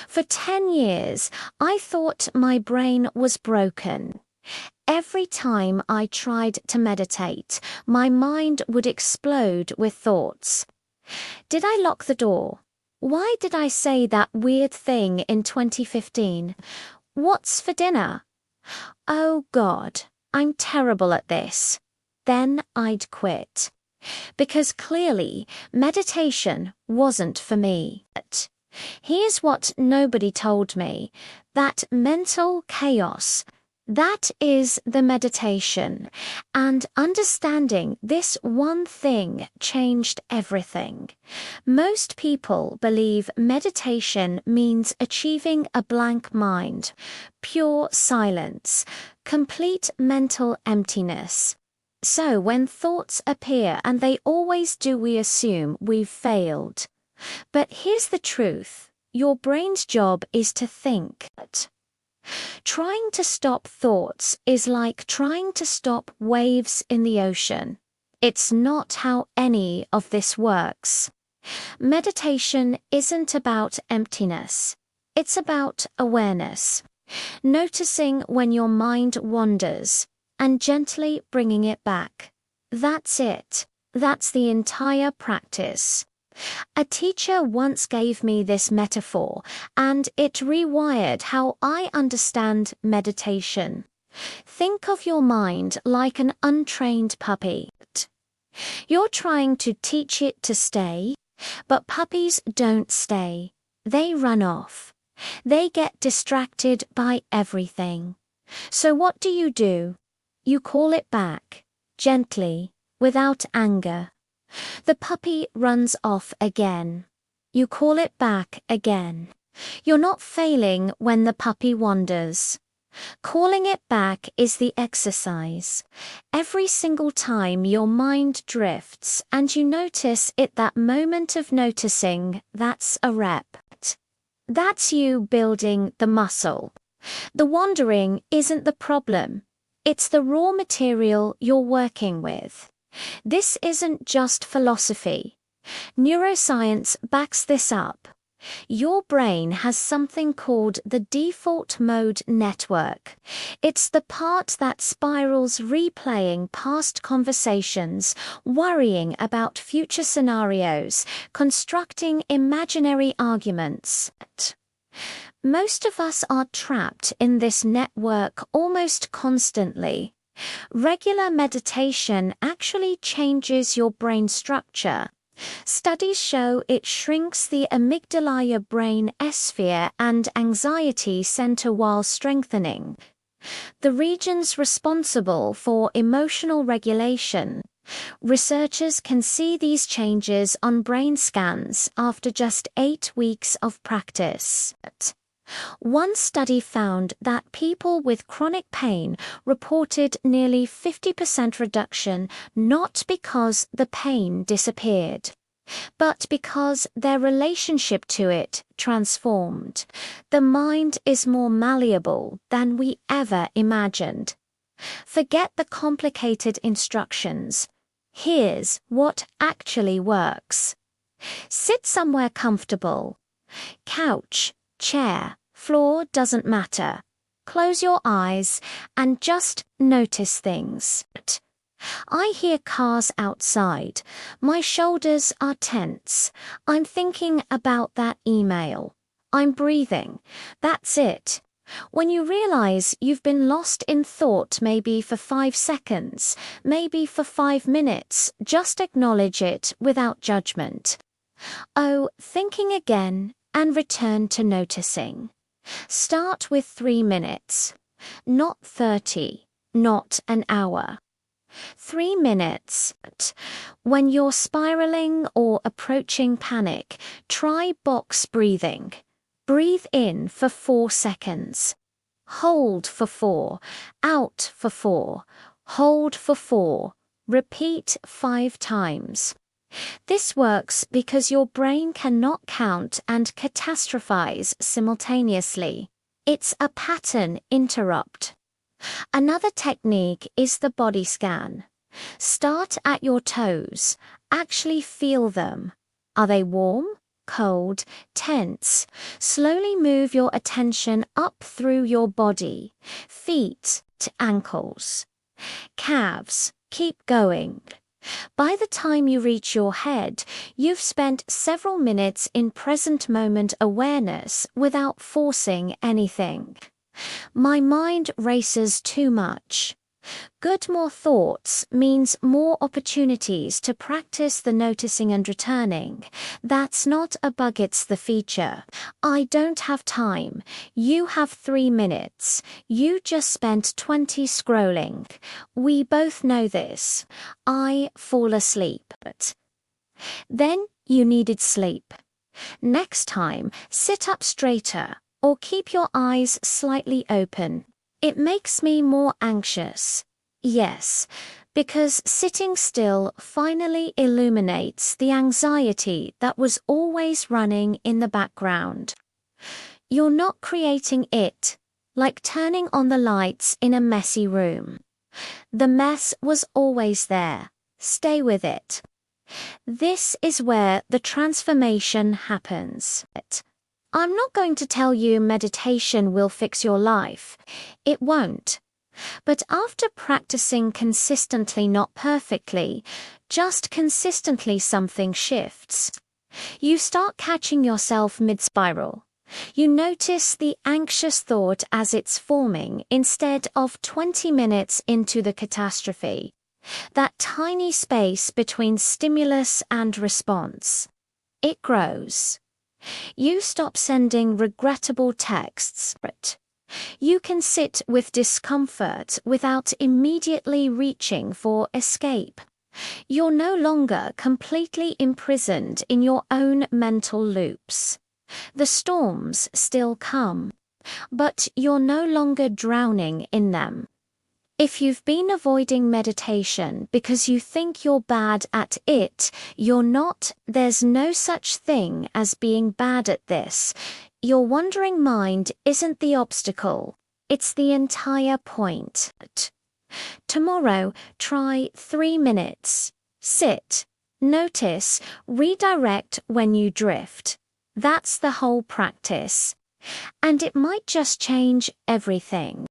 For 10 years, I thought my brain was broken. Every time I tried to meditate, my mind would explode with thoughts. Did I lock the door? Why did I say that weird thing in 2015? What's for dinner? Oh God, I'm terrible at this. Then I'd quit. Because clearly, meditation wasn't for me. Here's what nobody told me: that mental chaos, that is the meditation, and understanding this one thing changed everything. Most people believe meditation means achieving a blank mind, pure silence, complete mental emptiness. So when thoughts appear, and they always do, we assume we've failed. But here's the truth: your brain's job is to think. Trying to stop thoughts is like trying to stop waves in the ocean. It's not how any of this works. Meditation isn't about emptiness. It's about awareness. Noticing when your mind wanders and gently bringing it back. That's it. That's the entire practice. A teacher once gave me this metaphor, and it rewired how I understand meditation. Think of your mind like an untrained puppy. You're trying to teach it to stay, but puppies don't stay. They run off. They get distracted by everything. So what do? You call it back, gently, without anger. The puppy runs off again. You call it back again. You're not failing when the puppy wanders. Calling it back is the exercise. Every single time your mind drifts and you notice it, that moment of noticing, that's a rep. That's you building the muscle. The wandering isn't the problem. It's the raw material you're working with. This isn't just philosophy. Neuroscience backs this up. Your brain has something called the default mode network. It's the part that spirals, replaying past conversations, worrying about future scenarios, constructing imaginary arguments. Most of us are trapped in this network almost constantly. Regular meditation actually changes your brain structure. Studies show it shrinks the amygdala brain sphere and anxiety center while strengthening the regions responsible for emotional regulation. Researchers can see these changes on brain scans after just 8 weeks of practice. One study found that people with chronic pain reported nearly 50% reduction, not because the pain disappeared, but because their relationship to it transformed. The mind is more malleable than we ever imagined. Forget the complicated instructions. Here's what actually works. Sit somewhere comfortable. Couch, chair, floor, doesn't matter. Close your eyes and just notice things. I hear cars outside. My shoulders are tense. I'm thinking about that email. I'm breathing. That's it. When you realize you've been lost in thought, maybe for 5 seconds, maybe for 5 minutes, just acknowledge it without judgment. Oh, thinking again, and return to noticing. Start with 3 minutes, not 30, not an hour. 3 minutes. When you're spiraling or approaching panic, try box breathing. Breathe in for 4 seconds. Hold for 4. Out for 4. Hold for 4. Repeat 5 times. This works because your brain cannot count and catastrophize simultaneously. It's a pattern interrupt. Another technique is the body scan. Start at your toes. Actually feel them. Are they warm? cold, tense. Slowly move your attention up through your body, feet to ankles, calves. Keep going. By the time you reach your head, you've spent several minutes in present moment awareness without forcing anything. My mind races too much. Good more thoughts means more opportunities to practice the noticing and returning. That's not a bug, it's the feature. I don't have time. You have 3 minutes. You just spent 20 scrolling. We both know this. I fall asleep. Then you needed sleep. Next time, sit up straighter or keep your eyes slightly open. It makes me more anxious. Yes, because sitting still finally illuminates the anxiety that was always running in the background. You're not creating it, like turning on the lights in a messy room. The mess was always there. Stay with it. This is where the transformation happens. I'm not going to tell you meditation will fix your life. It won't. But after practicing consistently, not perfectly, just consistently, something shifts. You start catching yourself mid-spiral. You notice the anxious thought as it's forming instead of 20 minutes into the catastrophe. That tiny space between stimulus and response. It grows. You stop sending regrettable texts. You can sit with discomfort without immediately reaching for escape. You're no longer completely imprisoned in your own mental loops. The storms still come, but you're no longer drowning in them. If you've been avoiding meditation because you think you're bad at it, you're not. There's no such thing as being bad at this. Your wandering mind isn't the obstacle. It's the entire point. Tomorrow, try 3 minutes. Sit, notice, redirect when you drift. That's the whole practice. And it might just change everything.